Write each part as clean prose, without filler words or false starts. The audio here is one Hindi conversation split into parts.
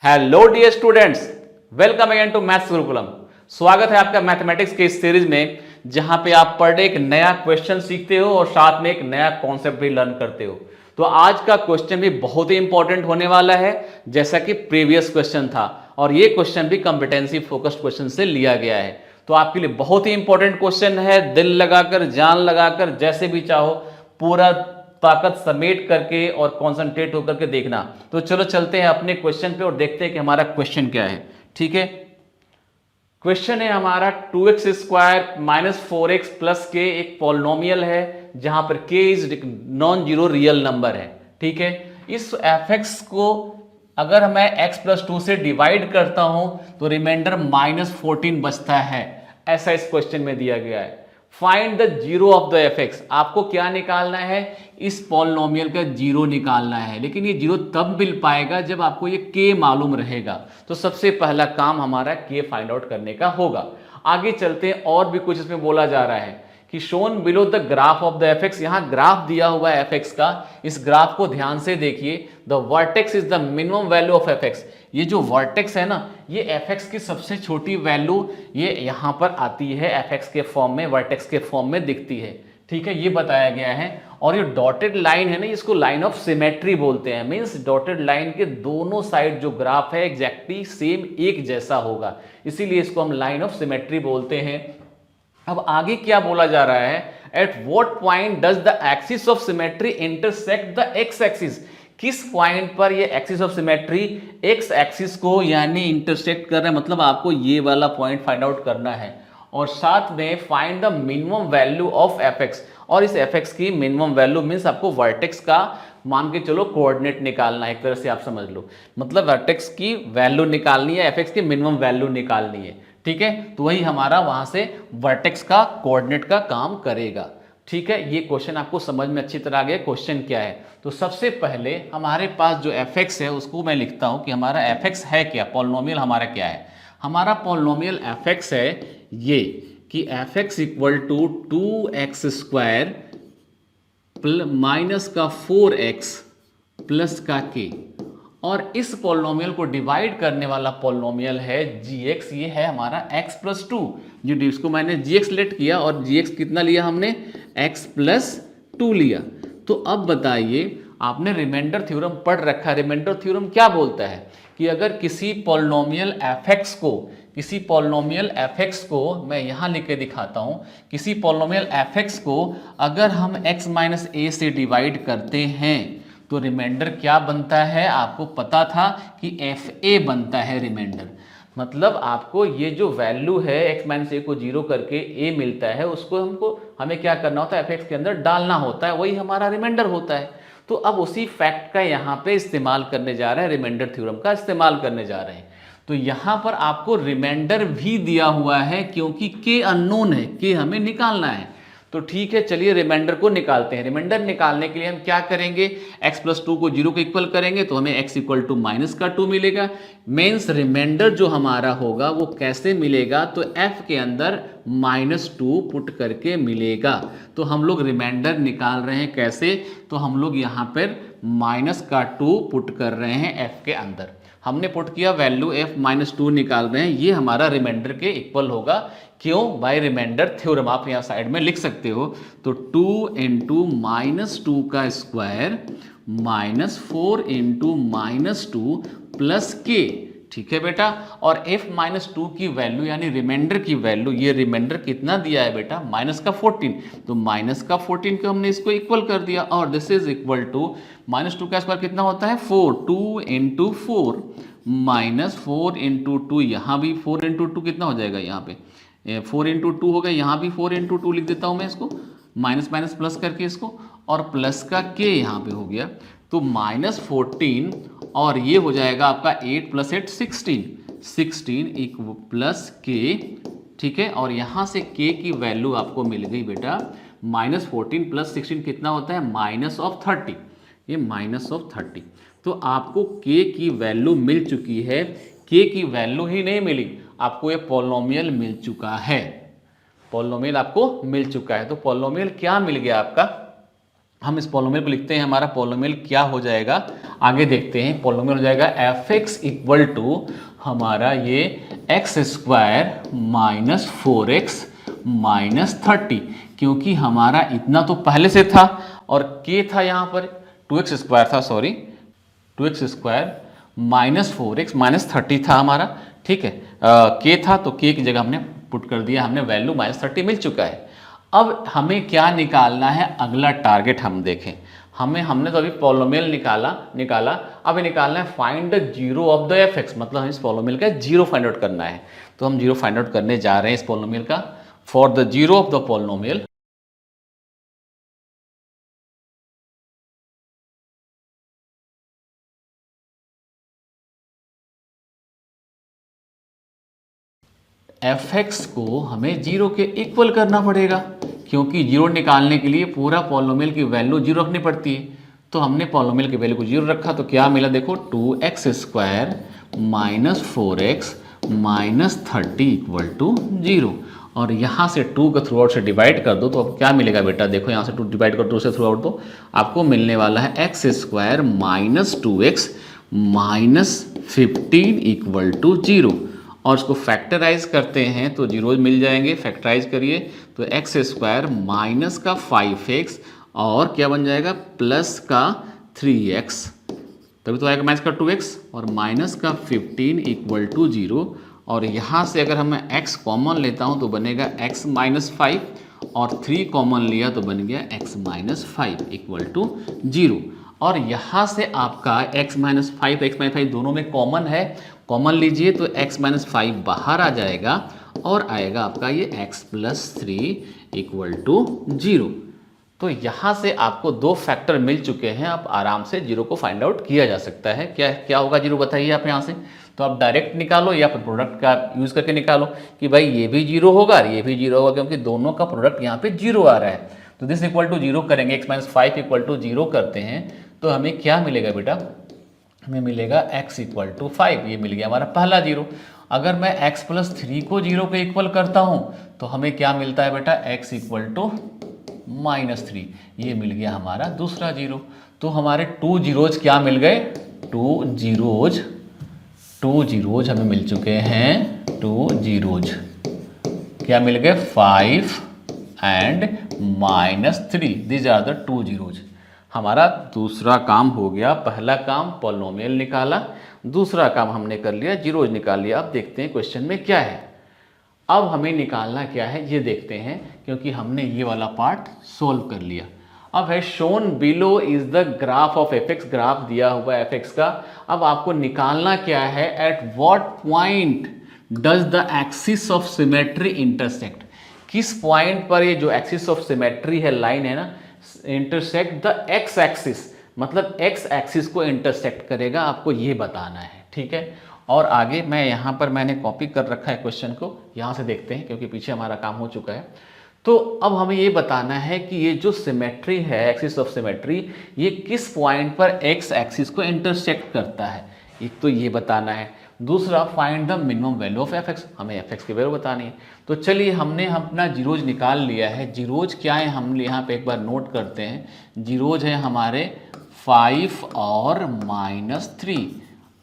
Hello dear students, welcome again to maths Gurukulam. स्वागत है आपका मैथमेटिक्स के इस सीरीज में, जहां पे आप पर डे एक नया क्वेश्चन सीखते हो और साथ में एक नया कॉन्सेप्ट भी लर्न करते हो। तो आज का क्वेश्चन भी बहुत ही इंपॉर्टेंट होने वाला है, जैसा कि प्रीवियस क्वेश्चन था, और ये क्वेश्चन भी कॉम्पिटेंसी फोकस्ड क्वेश्चन से लिया गया है। तो आपके लिए बहुत ही इंपॉर्टेंट क्वेश्चन है। दिल लगाकर, जान लगाकर, जैसे भी चाहो पूरा ताकत समेट करके और कंसंट्रेट होकर के देखना। तो चलो चलते हैं अपने क्वेश्चन पे और देखते हैं कि हमारा क्वेश्चन क्या है। ठीक है, क्वेश्चन है हमारा 2x square minus 4x plus के एक पॉलिनोमियल है, जहां पर k is non zero real number है। ठीक है, इस fx को अगर मैं x प्लस 2 से डिवाइड करता हूं तो रिमाइंडर -14 बचता है, ऐसा इस क्वेश्चन में दिया गया है। Find the zero of the FX. आपको क्या निकालना है? इस पॉलिनोमियल का जीरो निकालना है, लेकिन ये जीरो तब मिल पाएगा जब आपको ये के मालूम रहेगा। तो सबसे पहला काम हमारा के फाइंड आउट करने का होगा। आगे चलते हैं, और भी कुछ इसमें बोला जा रहा है कि shown below the graph of the FX. यहां ग्राफ दिया हुआ है एफएक्स का, इस ग्राफ को ध्यान से देखिए। The vertex is the minimum value of FX. ये जो वर्टेक्स है ना, ये एफएक्स की सबसे छोटी वैल्यू ये यहां पर आती है, एफएक्स के फॉर्म में, वर्टेक्स के फॉर्म में दिखती है। ठीक है, ये बताया गया है। और ये डॉटेड लाइन है ना, इसको लाइन ऑफ सिमेट्री बोलते हैं। मींस डॉटेड लाइन के दोनों साइड जो ग्राफ है एग्जैक्टली सेम एक जैसा होगा, इसीलिए इसको हम लाइन ऑफ सिमेट्री बोलते हैं। अब आगे क्या बोला जा रहा है? At what point does the axis of symmetry intersect the x axis. किस पॉइंट पर ये axis of symmetry x axis को यानी इंटरसेक्ट कर रहा है, मतलब आपको ये वाला पॉइंट फाइंड आउट करना है। और साथ में find the minimum value of FX. और इस एफएक्स की मिनिमम वैल्यू मींस आपको वर्टेक्स का मान के चलो कोऑर्डिनेट निकालना है, एक तरह से आप समझ लो। मतलब वर्टेक्स की वैल्यू निकालनी है, एफएक्स की मिनिमम वैल्यू निकालनी है। ठीक है, तो वही हमारा वहां से वर्टेक्स का कोऑर्डिनेट का काम करेगा। ठीक है, ये क्वेश्चन आपको समझ में अच्छी तरह आ गया क्वेश्चन क्या है। तो सबसे पहले हमारे पास जो fx है उसको मैं लिखता हूं कि हमारा fx है क्या, पॉलिनोमियल हमारा क्या है। हमारा पॉलिनोमियल fx है ये कि fx equal to 2x square minus का 4x प्लस का k। और इस पॉलिनोमियल को डिवाइड करने वाला पॉलिनोमियल है gx, ये है हमारा x प्लस 2। जो इसको मैंने gx लेट किया और gx कितना लिया हमने, x प्लस 2 लिया। तो अब बताइए, आपने रिमाइंडर थ्योरम पढ़ रखा है। रिमाइंडर थ्योरम क्या बोलता है कि अगर किसी पॉलिनोमियल fx को मैं यहां लिख के दिखाता हूं, किसी पॉलिनोमियल fx को अगर हम x माइनस a से डिवाइड करते हैं तो रिमाइंडर क्या बनता है? आपको पता था कि fa बनता है रिमाइंडर। मतलब आपको ये जो वैल्यू है x माइनस ए को जीरो करके a मिलता है, उसको हमें क्या करना होता है, fx के अंदर डालना होता है, वही हमारा रिमाइंडर होता है। तो अब उसी फैक्ट का यहाँ पे इस्तेमाल करने जा रहे हैं, रिमाइंडर थ्योरम का इस्तेमाल करने जा रहे हैं। तो यहाँ पर आपको रिमाइंडर भी दिया हुआ है, क्योंकि k अननोन है, k हमें निकालना है। तो ठीक है, चलिए रिमाइंडर को निकालते हैं। रिमाइंडर निकालने के लिए हम क्या करेंगे, x प्लस 2 को जीरो के इक्वल करेंगे तो हमें x इक्वल टू माइनस का 2 मिलेगा। मीन्स रिमाइंडर जो हमारा होगा वो कैसे मिलेगा, तो f के अंदर -2 पुट करके मिलेगा। तो हम लोग रिमाइंडर निकाल रहे हैं कैसे, तो हम लोग यहाँ पर -2 पुट कर रहे हैं f के अंदर। हमने पुट किया वैल्यू f-2 निकाल रहे हैं, ये हमारा रिमाइंडर के इक्वल होगा। क्यों? By remainder theorem. आप यहाँ साइड में लिख सकते हो। तो 2 इंटू -2 का स्क्वायर -4 इंटू -2 प्लस k। ठीक है बेटा, और f-2 की वैल्यू यानी रिमाइंडर की वैल्यू, ये रिमाइंडर कितना दिया है बेटा, -14। तो -14 को हमने इसको इक्वल कर दिया, और दिस इज इक्वल टू -2 का स्क्वायर कितना होता है, 4। 2 इंटू 4 -4 इंटू 2, यहाँ भी 4 इंटू 2 कितना हो जाएगा, यहाँ पे 4 इंटू 2 हो गया, यहाँ भी 4 इंटू 2 लिख देता हूँ मैं इसको, माइनस माइनस प्लस करके इसको, और प्लस का k यहाँ पे हो गया। तो -14 और ये हो जाएगा आपका 8 प्लस 8 16 इक्वल प्लस k। ठीक है, और यहाँ से k की वैल्यू आपको मिल गई बेटा, -14 प्लस 16 कितना होता है, -30। ये -30। तो आपको k की वैल्यू मिल चुकी है। k की वैल्यू ही नहीं मिली, आपको ये पॉलिनोमियल मिल चुका है। पॉलिनोमियल आपको मिल चुका है। तो पॉलिनोमियल क्या मिल गया आपका, हम इस पॉलिनोमियल को लिखते हैं, हमारा पॉलिनोमियल क्या हो जाएगा आगे देखते हैं। पॉलिनोमियल हो जाएगा एफ एक्स इक्वल टू हमारा ये x square minus 4x minus 30, क्योंकि हमारा इतना तो पहले से था और k था यहाँ पर 2x स्क्वायर था, sorry 2x square minus 4x minus 30 था हमारा, ठीक है। k था तो k की जगह हमने पुट कर दिया, हमने वैल्यू माइनस 30 मिल चुका है। अब हमें क्या निकालना है, अगला टारगेट हम देखें। हमने तो अभी पॉलिनोमियल निकाला, अब निकालना है find the zero of the F x, मतलब हम इस पॉलिनोमियल का जीरो फाइंड आउट करना है। तो हम जीरो फाइंड आउट करने जा रहे हैं इस पॉलिनोमियल का। For the zero of the polynomial F x को हमें जीरो के इक्वल करना पड़ेगा, क्योंकि जीरो निकालने के लिए पूरा पॉलिनोमियल की वैल्यू जीरो रखनी पड़ती है। तो हमने पॉलिनोमियल की वैल्यू को जीरो रखा तो क्या मिला, देखो 2x square minus 4x minus 30 equal to zero. और यहाँ से 2 को थ्रू आउट से डिवाइड कर दो तो अब क्या मिलेगा बेटा, देखो यहाँ से 2 डिवाइड कर 2 से थ्रू आउट तो आपको मिलने वाला है x square minus 2x minus 15 equal to zero. और उसको फैक्टराइज करते हैं तो जीरो मिल जाएंगे, फैक्टराइज करिए तो एक्स स्क्वायर माइनस का 5x और क्या बन जाएगा प्लस का 3x, तभी तो आएगा माइनस का 2x और माइनस का 15 इक्वल टू जीरो। और यहाँ से अगर हम x कॉमन लेता हूँ तो बनेगा x माइनस 5 और 3 कॉमन लिया तो बन गया x minus 5 equal to zero. और यहाँ से आपका x माइनस 5 दोनों में कॉमन है, कॉमन लीजिए तो x माइनस 5 बाहर आ जाएगा और आएगा आपका ये x plus 3 equal to zero. तो यहाँ से आपको दो फैक्टर मिल चुके हैं, आप आराम से जीरो को फाइंड आउट किया जा सकता है। क्या क्या होगा जीरो बताइए आप यहाँ से, तो आप डायरेक्ट निकालो या फिर प्रोडक्ट का यूज़ करके निकालो कि भाई ये भी जीरो होगा और ये भी जीरो होगा, क्योंकि दोनों का प्रोडक्ट यहाँ पे जीरो आ रहा है। तो दिस इक्वल टू जीरो करेंगे, x minus 5 equal to zero करते हैं तो हमें क्या मिलेगा बेटा, हमें मिलेगा x इक्वल टू 5, ये मिल गया हमारा पहला जीरो। अगर मैं x प्लस 3 को जीरो के इक्वल करता हूँ तो हमें क्या मिलता है बेटा, x इक्वल टू माइनस 3, ये मिल गया हमारा दूसरा जीरो। तो हमारे टू जीरोज क्या मिल गए, टू जीरोज हमें मिल चुके हैं, टू जीरोज क्या मिल गए 5 and minus 3, this are the two zeros. हमारा दूसरा काम हो गया, पहला काम पॉलिनोमियल निकाला, दूसरा काम हमने कर लिया जीरोज निकाल लिया। अब देखते हैं क्वेश्चन में क्या है। अब हमें निकालना क्या है ये देखते हैं, क्योंकि हमने ये वाला पार्ट सोल्व कर लिया। अब है shown below is the graph of F x, graph दिया हुआ है एफ एक्स का। अब आपको निकालना क्या है, at what point does the axis of symmetry intersect, किस पॉइंट पर ये जो एक्सिस ऑफ सिमेट्री है लाइन है ना, इंटरसेक्ट द एक्स एक्सिस, मतलब एक्स एक्सिस को इंटरसेक्ट करेगा, आपको ये बताना है, ठीक है। और आगे मैं यहाँ पर मैंने कॉपी कर रखा है क्वेश्चन को, यहाँ से देखते हैं क्योंकि पीछे हमारा काम हो चुका है। तो अब हमें ये बताना है कि ये जो सिमेट्री है, एक्सिस ऑफ सिमेट्री, ये किस पॉइंट पर एक्स एक्सिस को इंटरसेक्ट करता है, एक तो ये बताना है। दूसरा find the minimum value of F x, हमें एफ एक्स की वैल्यू बतानी है। तो चलिए हमने अपना जीरोज निकाल लिया है। जीरोज क्या है हम यहाँ पे एक बार नोट करते हैं। जीरोज है हमारे 5 और माइनस 3।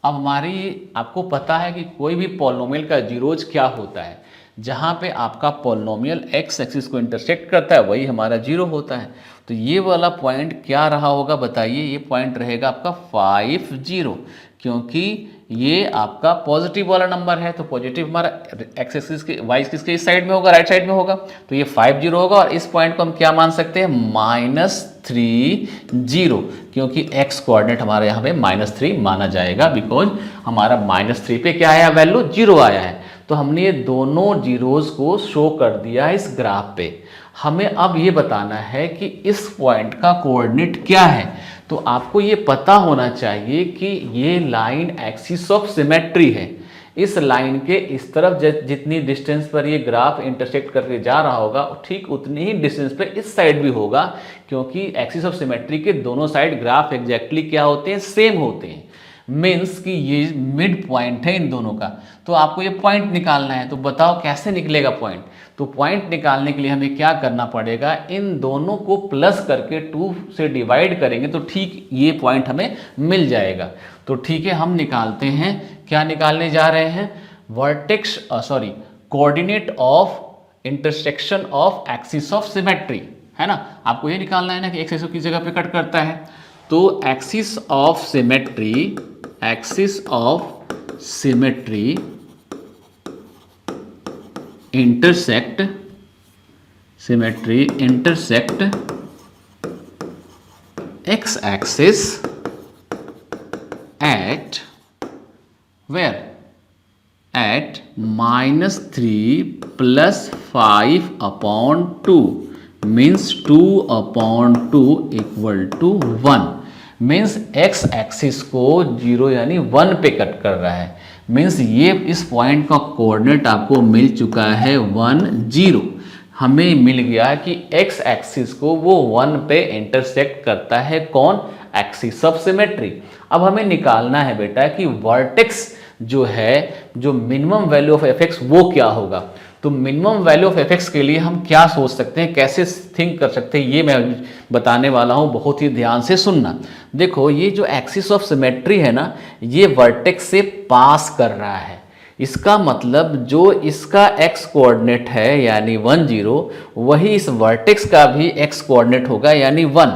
अब हमारी आपको पता है कि कोई भी पॉलिनोमियल का जीरोज क्या होता है, जहाँ पे आपका पॉलिनोमियल एक्स एक्सिस को इंटरसेक्ट करता है वही हमारा जीरो होता है। तो ये वाला पॉइंट क्या रहा होगा बताइए, ये पॉइंट रहेगा आपका 5 0, क्योंकि ये आपका पॉजिटिव वाला नंबर है। तो पॉजिटिव हमारा एक्स एक्सिस के वाई एक्सिस के इस साइड में होगा, राइट साइड में होगा, तो ये 5 0 होगा। और इस पॉइंट को हम क्या मान सकते हैं, -3 0, क्योंकि एक्स कोऑर्डिनेट हमारे यहाँ पे -3 माना जाएगा, बिकॉज हमारा -3 पे क्या आया, वैल्यू 0 आया है। तो हमने ये दोनों जीरोज को शो कर दिया है इस ग्राफ पे। हमें अब ये बताना है कि इस पॉइंट का कोऑर्डिनेट क्या है। तो आपको ये पता होना चाहिए कि ये लाइन एक्सिस ऑफ सिमेट्री है। इस लाइन के इस तरफ जितनी डिस्टेंस पर ये ग्राफ इंटरसेक्ट करके जा रहा होगा, ठीक उतनी ही डिस्टेंस पे इस साइड भी होगा, क्योंकि एक्सिस ऑफ सिमेट्री के दोनों साइड ग्राफ एग्जैक्टली क्या होते हैं, सेम होते हैं। मीन्स कि ये मिड पॉइंट है इन दोनों का। तो आपको ये पॉइंट निकालना है, तो बताओ कैसे निकलेगा पॉइंट। तो पॉइंट निकालने के लिए हमें क्या करना पड़ेगा, इन दोनों को प्लस करके 2 से डिवाइड करेंगे तो ठीक ये पॉइंट हमें मिल जाएगा। तो ठीक है, हम निकालते हैं, क्या निकालने जा रहे हैं, vertex coordinate of intersection of axis of symmetry, है ना। आपको ये निकालना है ना कि एक्सिस किस जगह पे कट करता है। तो axis of symmetry intersect x axis at where, at -3 + 5/2 means 2/2 = 1। Means x axis को 0 यानी 1 पे कट कर रहा है। मीन्स ये इस पॉइंट का कोऑर्डिनेट आपको मिल चुका है 1 0। हमें मिल गया कि एक्स एक्सिस को वो 1 पे इंटरसेक्ट करता है, कौन, एक्सिस ऑफ सिमेट्री। अब हमें निकालना है बेटा कि वर्टेक्स जो है, जो minimum value of F x वो क्या होगा। तो minimum value of F x के लिए हम क्या सोच सकते हैं, कैसे थिंक कर सकते हैं, ये मैं बताने वाला हूँ, बहुत ही ध्यान से सुनना। देखो ये जो एक्सिस ऑफ सिमेट्री है ना, ये वर्टेक्स से पास कर रहा है। इसका मतलब जो इसका एक्स कोऑर्डिनेट है यानी 1 0, वही इस वर्टेक्स का भी एक्स कोऑर्डिनेट होगा यानी 1।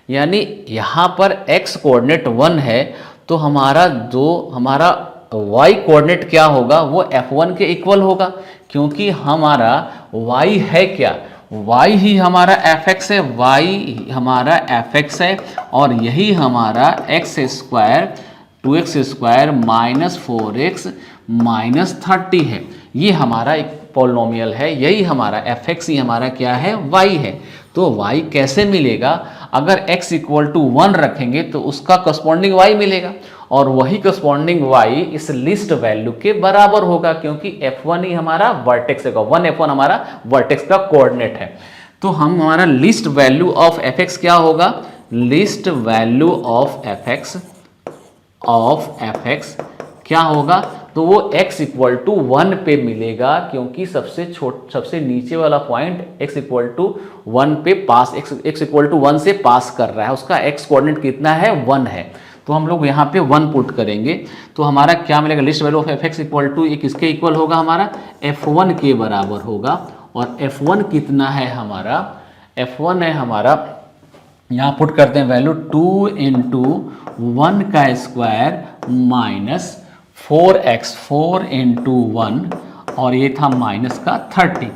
यानी यहाँ पर एक्स कोऑर्डिनेट 1 है, तो हमारा y कोऑर्डिनेट क्या होगा, वो f1 के इक्वल होगा, क्योंकि हमारा y है क्या, y ही हमारा fx है, y हमारा fx है, और यही हमारा x² 2x² -4x -30 है। ये हमारा एक पॉलिनोमियल है, यही हमारा fx ही हमारा क्या है, y है। तो y कैसे मिलेगा, अगर x = 1 रखेंगे तो उसका करस्पॉन्डिंग y मिलेगा, और वही करस्पॉन्डिंग y इस लिस्ट वैल्यू के बराबर होगा, क्योंकि f1 ही हमारा वर्टेक्स है, 1 f1 हमारा वर्टेक्स का कोऑर्डिनेट है। तो हमारा लिस्ट वैल्यू ऑफ fx क्या होगा, लिस्ट वैल्यू ऑफ fx क्या होगा, तो वो x = 1 पे मिलेगा, क्योंकि सबसे नीचे वाला पॉइंट x = 1 पे पास, x = 1 से पास कर रहा है, उसका x कोऑर्डिनेट कितना है, 1 है। तो हम लोग यहाँ पे 1 पुट करेंगे, तो हमारा क्या मिलेगा, लिस्ट वैल्यू ऑफ fx = एक इसके इक्वल होगा, हमारा f1 के बराबर होगा। और f1 कितना है हमारा, f1 है हमारा, यहाँ पुट करते हैं वैल्यू 2 × 1 का स्क्वायर -4x 4 × 1, और ये था माइनस का 30।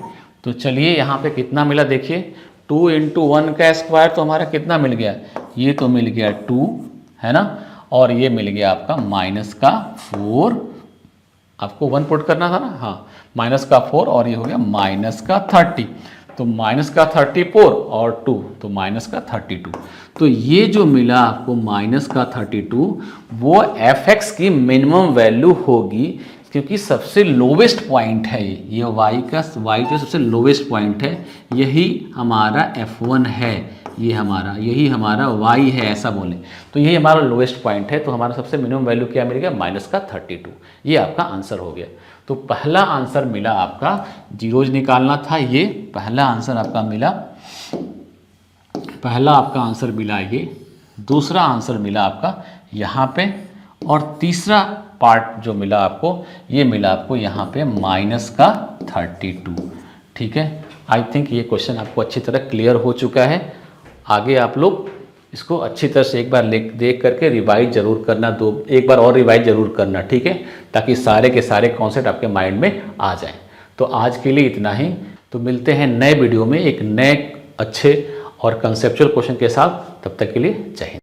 तो चलिए यहाँ पे कितना मिला देखिए, 2 × 1 का स्क्वायर तो हमारा कितना मिल गया, ये तो मिल गया 2, है ना, और ये मिल गया आपका -4, आपको 1 पुट करना था ना, हाँ, -4, और ये हो गया -30। तो -34 और 2, तो -32। तो ये जो मिला आपको -32, वो fx की मिनिमम वैल्यू होगी, क्योंकि सबसे लोवेस्ट पॉइंट है ये y जो सबसे लोवेस्ट पॉइंट है, यही हमारा f1 है, यही हमारा y है, ऐसा बोले तो यही हमारा लोवेस्ट पॉइंट है। तो हमारा सबसे मिनिमम वैल्यू क्या मिल गया, -32। ये आपका आंसर हो गया। तो पहला आंसर मिला आपका, जीरोज निकालना था, ये पहला आंसर आपका मिला, ये दूसरा आंसर मिला आपका यहाँ पे, और तीसरा पार्ट जो मिला आपको, ये मिला आपको यहाँ पे -32। ठीक है, आई थिंक ये क्वेश्चन आपको अच्छी तरह क्लियर हो चुका है। आगे आप लोग इसको अच्छी तरह से एक बार देख करके रिवाइज जरूर करना, एक बार और रिवाइज जरूर करना, ठीक है, ताकि सारे के सारे कॉन्सेप्ट आपके माइंड में आ जाएं। तो आज के लिए इतना ही, तो मिलते हैं नए वीडियो में एक नए अच्छे और कंसेप्चुअल क्वेश्चन के साथ। तब तक के लिए जय हिंद।